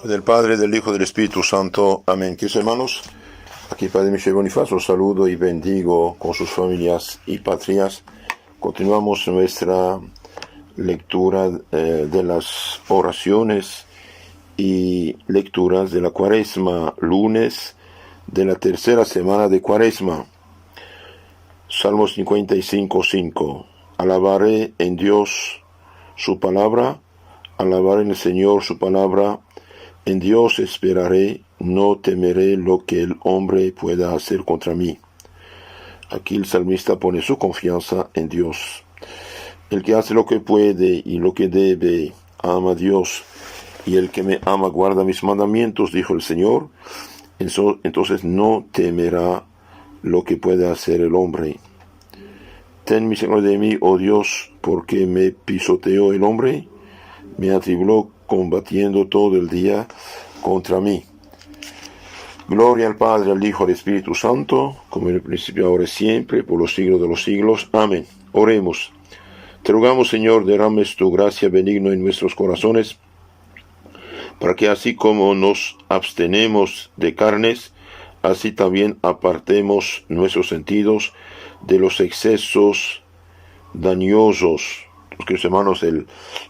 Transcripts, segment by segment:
Del Padre, del Hijo y del Espíritu Santo. Amén. Queridos hermanos, aquí Padre Michel Bonifaz, los saludo y bendigo con sus familias y patrias. Continuamos nuestra lectura de las oraciones y lecturas de la Cuaresma, lunes de la tercera semana de Cuaresma. Salmo 55:5. Alabaré en Dios su palabra, alabaré en el Señor su palabra. En Dios esperaré, no temeré lo que el hombre pueda hacer contra mí. Aquí el salmista pone su confianza en Dios. El que hace lo que puede y lo que debe, ama a Dios. Y el que me ama guarda mis mandamientos, dijo el Señor. Entonces no temerá lo que pueda hacer el hombre. Ten misericordia de mí, oh Dios, porque me pisoteó el hombre, me atribuló combatiendo todo el día contra mí. Gloria al Padre, al Hijo, al Espíritu Santo, como en el principio, ahora y siempre, por los siglos de los siglos. Amén. Oremos. Te rogamos, Señor, derrames tu gracia benigna en nuestros corazones, para que así como nos abstenemos de carnes, así también apartemos nuestros sentidos de los excesos dañosos. Porque, hermanos,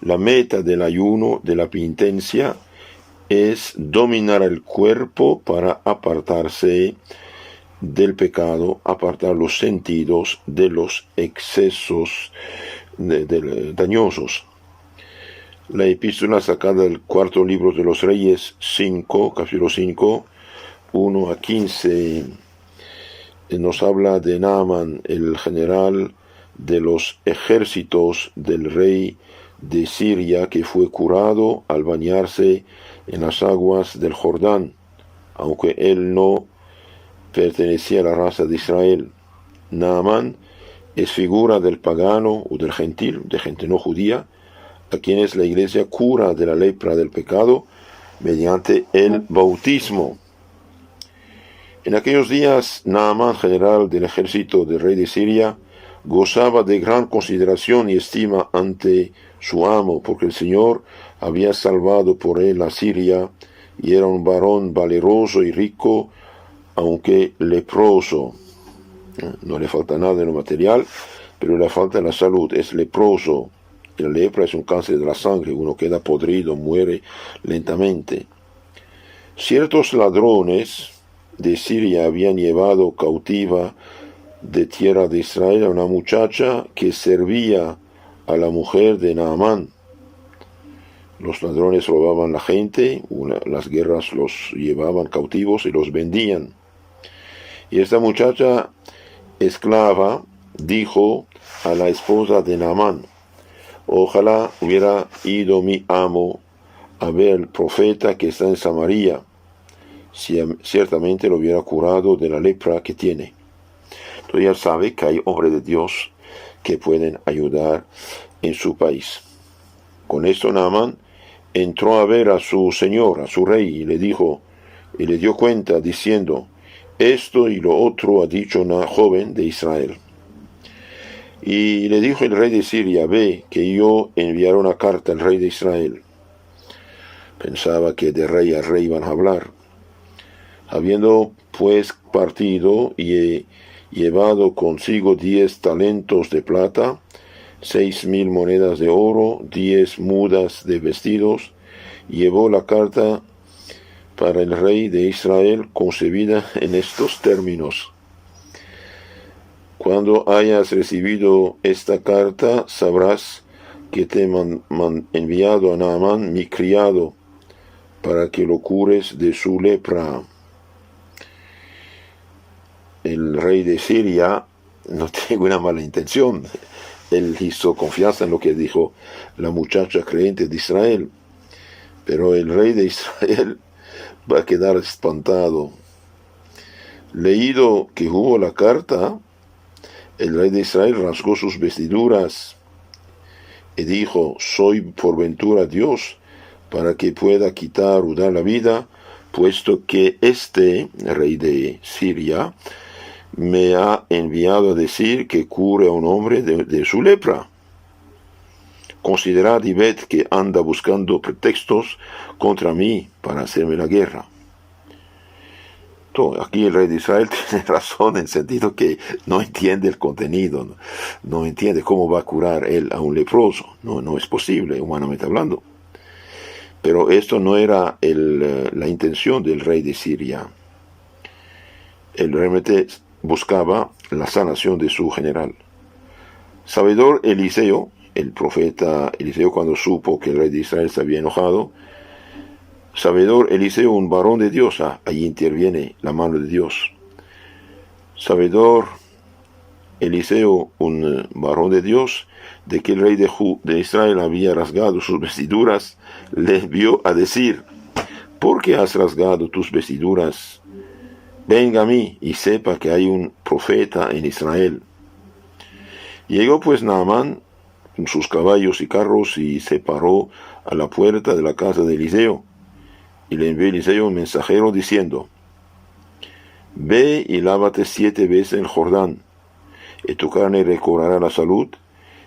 la meta del ayuno, de la penitencia, es dominar el cuerpo para apartarse del pecado, apartar los sentidos de los excesos dañosos. La epístola sacada del cuarto libro de los Reyes 5, capítulo 5, 1 a 15, nos habla de Naamán, el general de los ejércitos del rey de Siria, que fue curado al bañarse en las aguas del Jordán, aunque él no pertenecía a la raza de Israel. Naamán es figura del pagano o del gentil, de gente no judía, a quienes la iglesia cura de la lepra del pecado mediante el bautismo. En aquellos días, Naamán, general del ejército del rey de Siria, gozaba de gran consideración y estima ante su amo, porque el Señor había salvado por él a Siria, y era un varón valeroso y rico, aunque leproso. No le falta nada en lo material, pero le falta la salud, es leproso. Y la lepra es un cáncer de la sangre, uno queda podrido, muere lentamente. Ciertos ladrones de Siria habían llevado cautiva de tierra de Israel a una muchacha que servía a la mujer de Naamán. Los ladrones robaban la gente, las guerras los llevaban cautivos y los vendían. Y esta muchacha esclava dijo a la esposa de Naamán: ojalá hubiera ido mi amo a ver al profeta que está en Samaria, ciertamente lo hubiera curado de la lepra que tiene. Entonces ya sabe que hay hombres de Dios que pueden ayudar en su país. Con esto Naamán entró a ver a su señor, a su rey, y le dijo, y le dio cuenta diciendo: esto y lo otro ha dicho una joven de Israel. Y le dijo el rey de Siria: ve, que yo enviaré una carta al rey de Israel. Pensaba que de rey a rey iban a hablar. Habiendo pues partido y llevado consigo 10 talentos de plata, 6,000 monedas de oro, 10 mudas de vestidos, llevó la carta para el rey de Israel, concebida en estos términos: cuando hayas recibido esta carta, sabrás que te he enviado a Naamán, mi criado, para que lo cures de su lepra. El rey de Siria no tiene una mala intención. Él hizo confianza en lo que dijo la muchacha creyente de Israel. Pero el rey de Israel va a quedar espantado. Leído que hubo la carta, el rey de Israel rasgó sus vestiduras y dijo: soy por ventura Dios para que pueda quitar o dar la vida, puesto que este rey de Siria me ha enviado a decir que cure a un hombre de su lepra. considerad y ved que anda buscando pretextos contra mí para hacerme la guerra. Aquí el rey de Israel tiene razón en el sentido que no entiende el contenido, no entiende cómo va a curar él a un leproso. No es posible, humanamente hablando. Pero esto no era la intención del rey de Siria. Él realmente buscaba la sanación de su general. Sabedor Eliseo, el profeta Eliseo, cuando supo que el rey de Israel se había enojado, sabedor Eliseo, un varón de Dios, ahí interviene la mano de Dios. Sabedor Eliseo, un varón de Dios, de que el rey de Israel había rasgado sus vestiduras, le envió a decir: ¿por qué has rasgado tus vestiduras? Venga a mí y sepa que hay un profeta en Israel. Llegó pues Naamán con sus caballos y carros y se paró a la puerta de la casa de Eliseo. Y le envió Eliseo un mensajero diciendo: ve y lávate 7 veces en el Jordán, y tu carne recobrará la salud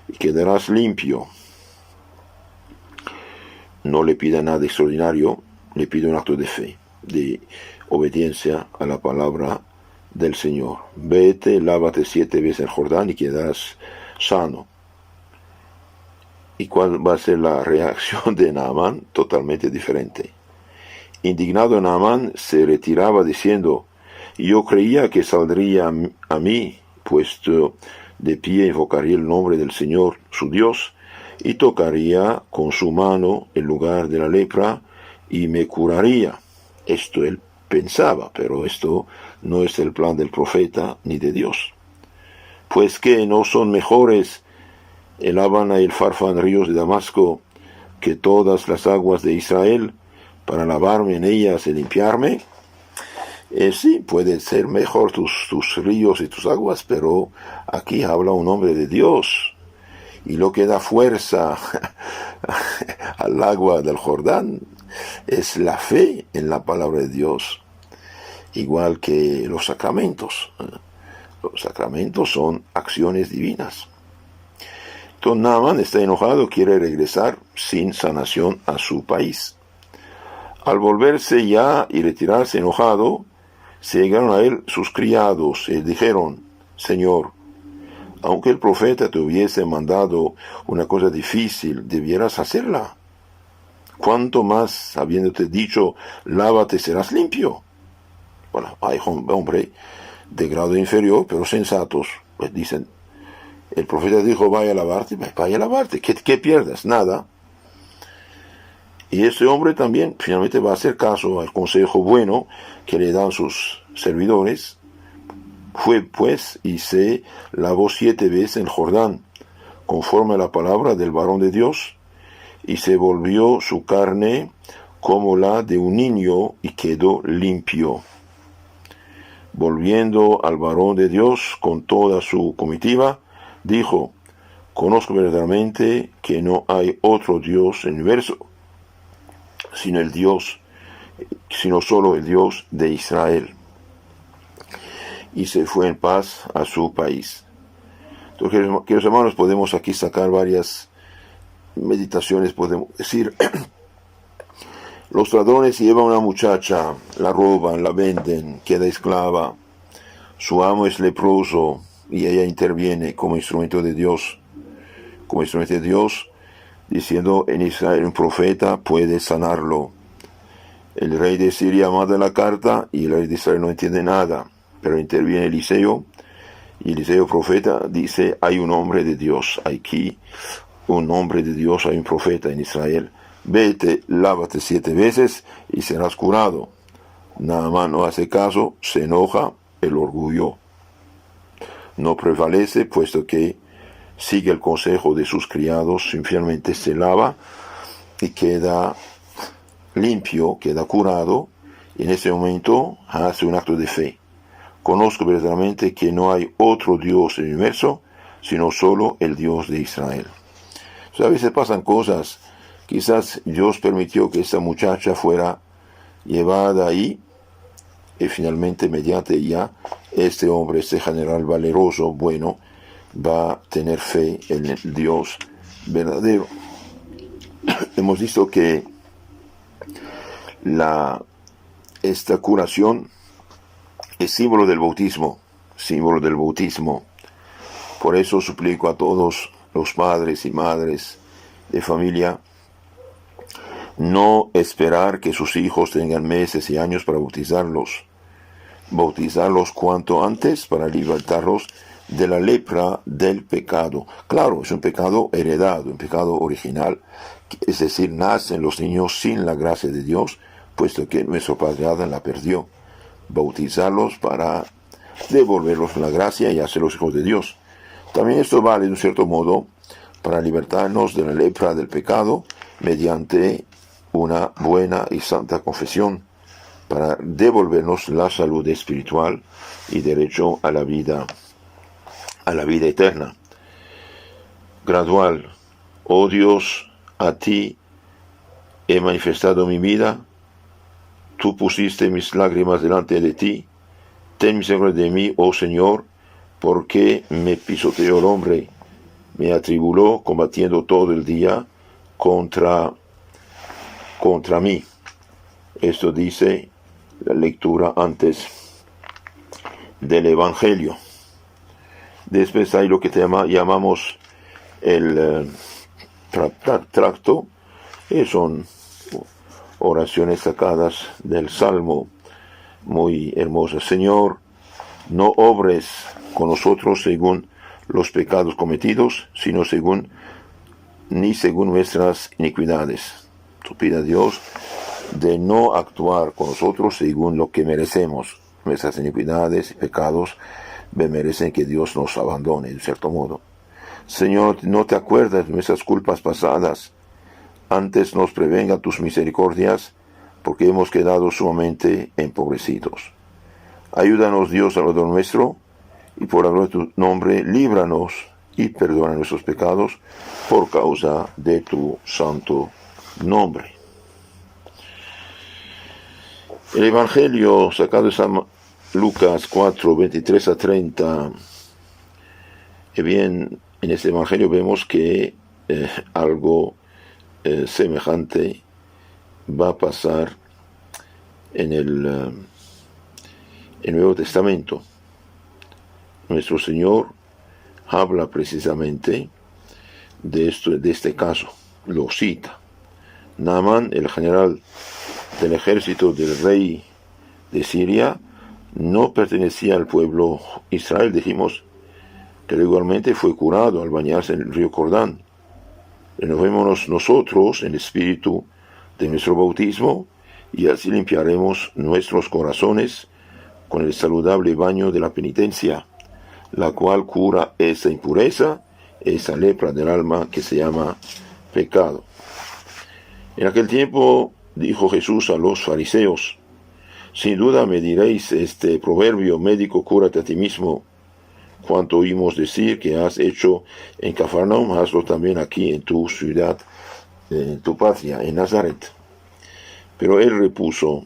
y quedarás limpio. No le pida nada extraordinario, le pide un acto de fe, de obediencia a la palabra del Señor. Vete, lávate 7 veces en el Jordán y quedarás sano. ¿Y cuál va a ser la reacción de Naamán? Totalmente diferente. Indignado, Naamán se retiraba diciendo: yo creía que saldría a mí, puesto de pie invocaría el nombre del Señor, su Dios, y tocaría con su mano el lugar de la lepra y me curaría. Esto él pensaba, pero esto no es el plan del profeta ni de Dios. Pues que no son mejores el Habana y el Farfán ríos de Damasco que todas las aguas de Israel, para lavarme en ellas y limpiarme. Sí, puede ser mejor tus ríos y tus aguas, pero aquí habla un hombre de Dios. Y lo que da fuerza al agua del Jordán es la fe en la palabra de Dios, igual que los sacramentos. Los sacramentos son acciones divinas. Entonces Naamán está enojado, quiere regresar sin sanación a su país. Al volverse ya y retirarse enojado, se llegaron a él sus criados y dijeron: Señor, aunque el profeta te hubiese mandado una cosa difícil, debieras hacerla. ¿Cuánto más, habiéndote dicho, lávate, serás limpio? Bueno, hay hombre de grado inferior, pero sensatos, pues dicen: el profeta dijo, vaya a lavarte, ¿qué pierdas? Nada. Y ese hombre también finalmente va a hacer caso al consejo bueno que le dan sus servidores. Fue pues y se lavó 7 veces en el Jordán, conforme a la palabra del varón de Dios, y se volvió su carne como la de un niño y quedó limpio. Volviendo al varón de Dios con toda su comitiva, dijo: conozco verdaderamente que no hay otro Dios en el universo, sino solo el Dios de Israel. Y se fue en paz a su país. Entonces, queridos hermanos, podemos aquí sacar varias meditaciones. Podemos decir, los ladrones llevan a una muchacha, la roban, la venden, queda esclava. Su amo es leproso y ella interviene como instrumento de Dios. Como instrumento de Dios, diciendo: en Israel un profeta puede sanarlo. El rey de Siria manda la carta y el rey de Israel no entiende nada. Pero interviene Eliseo, y Eliseo profeta dice: hay un hombre de Dios, aquí un hombre de Dios, hay un profeta en Israel. Vete, lávate 7 veces y serás curado. Naamán no hace caso, se enoja, el orgullo no prevalece, puesto que sigue el consejo de sus criados, infielmente se lava y queda limpio, queda curado, y en ese momento hace un acto de fe. Conozco verdaderamente que no hay otro Dios en el universo, sino solo el Dios de Israel. O sea, a veces pasan cosas. Quizás Dios permitió que esta muchacha fuera llevada ahí, y finalmente mediante ella, este hombre, este general valeroso, bueno, va a tener fe en el Dios verdadero. hemos visto que esta curación es símbolo del bautismo, símbolo del bautismo. Por eso suplico a todos los padres y madres de familia no esperar que sus hijos tengan meses y años para bautizarlos. Bautizarlos cuanto antes para libertarlos de la lepra del pecado. Claro, es un pecado heredado, un pecado original, es decir, nacen los niños sin la gracia de Dios, puesto que nuestro Padre Adán la perdió. Bautizarlos para devolverlos la gracia y hacerlos hijos de Dios. También esto vale, de un cierto modo, para libertarnos de la lepra del pecado mediante una buena y santa confesión, para devolvernos la salud espiritual y derecho a la vida eterna. Gradual. Oh Dios, a ti he manifestado mi vida, tú pusiste mis lágrimas delante de ti, ten misericordia de mí, oh Señor, porque me pisoteó el hombre, me atribuló combatiendo todo el día contra mí. Esto dice la lectura antes del Evangelio. Después hay lo que llamamos el tracto, que son oraciones sacadas del Salmo, muy hermosas. Señor, no obres con nosotros según los pecados cometidos, sino según nuestras iniquidades. Tú pide a Dios de no actuar con nosotros según lo que merecemos. Nuestras iniquidades y pecados merecen que Dios nos abandone, de cierto modo. Señor, no te acuerdas de nuestras culpas pasadas, antes nos prevenga tus misericordias, porque hemos quedado sumamente empobrecidos. Ayúdanos, Dios, Salvador nuestro, y por la gloria de tu nombre, líbranos y perdona nuestros pecados por causa de tu santo nombre. El Evangelio sacado de San Lucas 4, 23 a 30. Bien, en este Evangelio vemos que algo semejante va a pasar en el Nuevo Testamento. Nuestro Señor habla precisamente de este caso, lo cita. Naamán, el general del ejército del rey de Siria, no pertenecía al pueblo Israel. Dijimos que igualmente fue curado al bañarse en el río Jordán. Renovémonos nosotros en el espíritu de nuestro bautismo y así limpiaremos nuestros corazones con el saludable baño de la penitencia, la cual cura esa impureza, esa lepra del alma que se llama pecado. En aquel tiempo dijo Jesús a los fariseos: sin duda me diréis este proverbio, médico, cúrate a ti mismo. Cuanto oímos decir que has hecho en Cafarnaum, hazlo también aquí en tu ciudad, en tu patria, en Nazaret. Pero él repuso: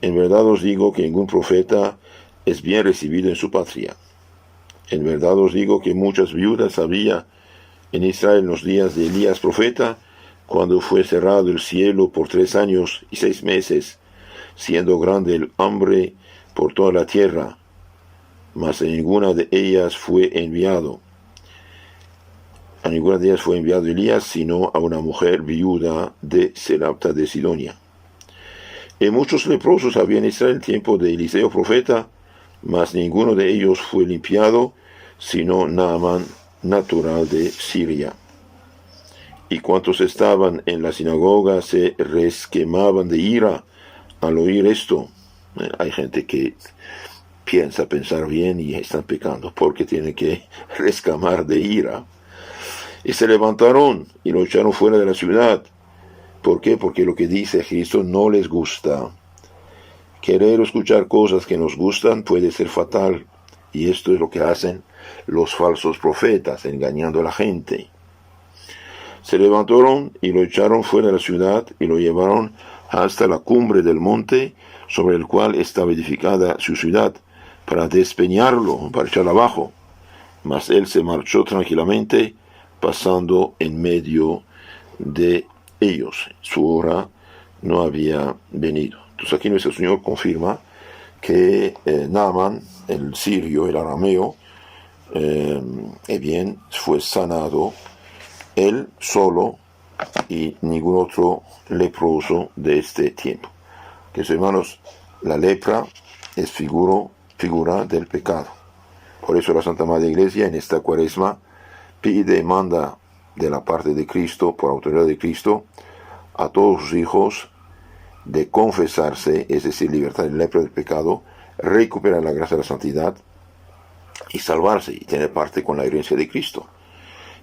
en verdad os digo que ningún profeta es bien recibido en su patria. En verdad os digo que muchas viudas había en Israel en los días de Elías profeta, cuando fue cerrado el cielo por 3 años y 6 meses, siendo grande el hambre por toda la tierra, mas a ninguna de ellas fue enviado Elías, sino a una mujer viuda de Serapta de Sidonia. Y muchos leprosos había en Israel en tiempo de Eliseo profeta, mas ninguno de ellos fue limpiado, sino Naamán, natural de Siria. Y cuantos estaban en la sinagoga se resquemaban de ira al oír esto. Hay gente que pensar bien y están pecando porque tienen que rescamar de ira. Y se levantaron y lo echaron fuera de la ciudad. ¿Por qué? Porque lo que dice Cristo no les gusta. Querer escuchar cosas que nos gustan puede ser fatal. Y esto es lo que hacen los falsos profetas, engañando a la gente. Se levantaron y lo echaron fuera de la ciudad y lo llevaron hasta la cumbre del monte sobre el cual estaba edificada su ciudad, para despeñarlo, para echarlo abajo. Mas él se marchó tranquilamente, pasando en medio de ellos. Su hora no había venido. Entonces aquí nuestro Señor confirma que Naaman, el sirio, el arameo, bien, fue sanado él solo y ningún otro leproso de este tiempo. Que hermanos, la lepra es figura del pecado. Por eso la Santa Madre Iglesia en esta Cuaresma pide y manda de la parte de Cristo, por autoridad de Cristo, a todos sus hijos de confesarse, es decir, libertad de lepra del pecado, recuperar la gracia de la santidad y salvarse y tener parte con la herencia de Cristo.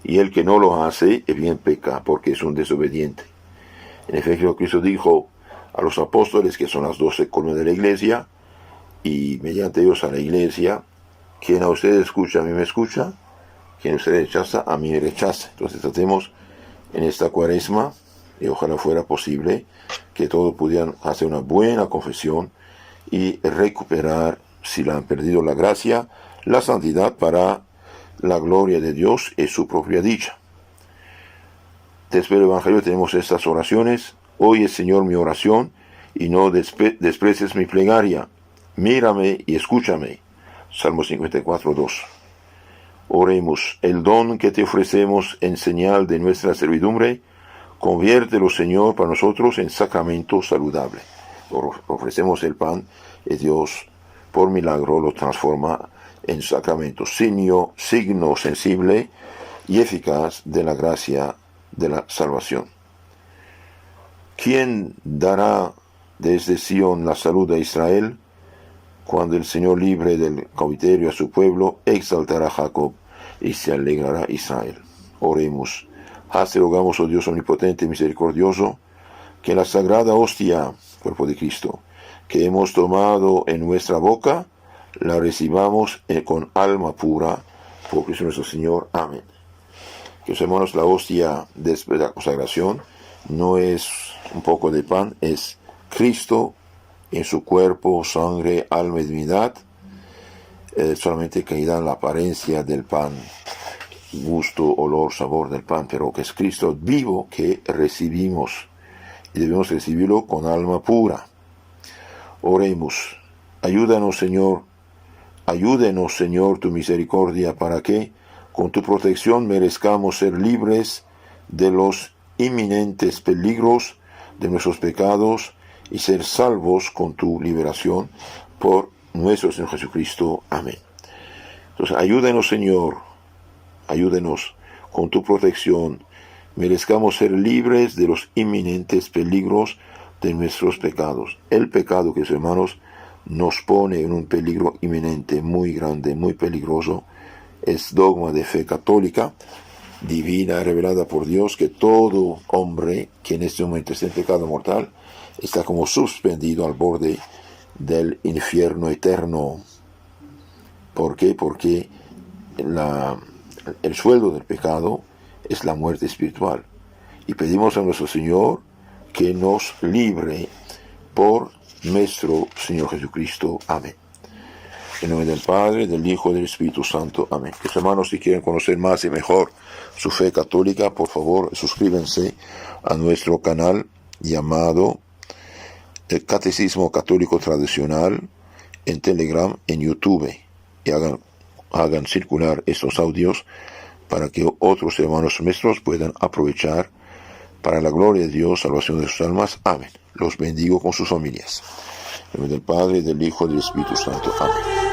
Y el que no lo hace, bien peca, porque es un desobediente. En efecto, Cristo dijo a los apóstoles, que son las 12 columnas de la Iglesia, y mediante ellos a la Iglesia, quien a ustedes escucha, a mí me escucha, quien a ustedes rechaza, a mí me rechaza. Entonces tratemos en esta Cuaresma, y ojalá fuera posible, que todos pudieran hacer una buena confesión y recuperar, si la han perdido, la gracia, la santidad para la gloria de Dios y su propia dicha. Después del Evangelio tenemos estas oraciones. Oye, Señor, mi oración, y no desprecies mi plegaria. Mírame y escúchame. Salmo 54, 2. Oremos. El don que te ofrecemos en señal de nuestra servidumbre, conviértelo, Señor, para nosotros en sacramento saludable. Ofrecemos el pan y Dios, por milagro, lo transforma en sacramento, signo sensible y eficaz de la gracia de la salvación. ¿Quién dará desde Sion la salud a Israel? Cuando el Señor libre del cautiverio a su pueblo, exaltará a Jacob y se alegrará Israel. Oremos. Te rogamos, oh Dios omnipotente y misericordioso, que la sagrada hostia, cuerpo de Cristo, que hemos tomado en nuestra boca, la recibamos con alma pura, por Cristo nuestro Señor. Amén. Que hermanos, la hostia de la consagración no es un poco de pan, es Cristo en su cuerpo, sangre, alma y divinidad, solamente que da la apariencia del pan, gusto, olor, sabor del pan, pero que es Cristo vivo que recibimos, y debemos recibirlo con alma pura. Oremos. Ayúdenos, Señor, tu misericordia, para que, con tu protección, merezcamos ser libres de los inminentes peligros de nuestros pecados y ser salvos con tu liberación por nuestro Señor Jesucristo. Amén. Entonces, ayúdenos, Señor, ayúdenos con tu protección, merezcamos ser libres de los inminentes peligros de nuestros pecados. El pecado, que hermanos, nos pone en un peligro inminente, muy grande, muy peligroso, es dogma de fe católica, divina, revelada por Dios, que todo hombre que en este momento está en pecado mortal, está como suspendido al borde del infierno eterno. ¿Por qué? Porque el sueldo del pecado es la muerte espiritual. Y pedimos a nuestro Señor que nos libre por nuestro Señor Jesucristo. Amén. En nombre del Padre, del Hijo y del Espíritu Santo. Amén. Mis hermanos, si quieren conocer más y mejor su fe católica, por favor, suscríbanse a nuestro canal llamado El Catecismo Católico Tradicional en Telegram, en YouTube, y hagan circular estos audios para que otros hermanos nuestros puedan aprovechar para la gloria de Dios, salvación de sus almas. Amén. Los bendigo con sus familias. En nombre del Padre, del Hijo y del Espíritu Santo. Amén.